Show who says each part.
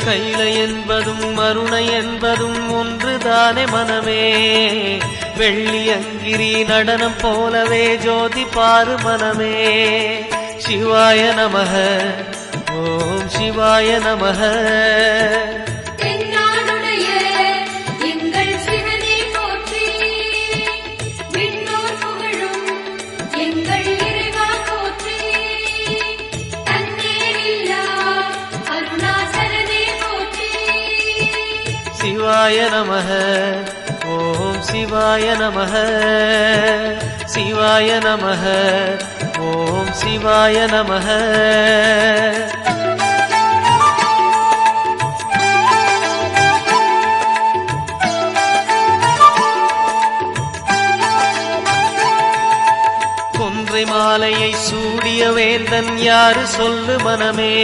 Speaker 1: கைலை என்பதும் மருணை என்பதும் ஒன்றுதானே மனமே. வெள்ளி அங்கிரி நடனம் போலவே ஜோதி பாரு மனமே. சிவாய நமக ஓம் சிவாய நமக. சிவாய நமக ஓம் சிவாய நமக. சிவாய நமக ஓம் சிவாய நமக. கொன்றை மாலையை சூடிய வேந்தன் யாரு சொல்லு மனமே.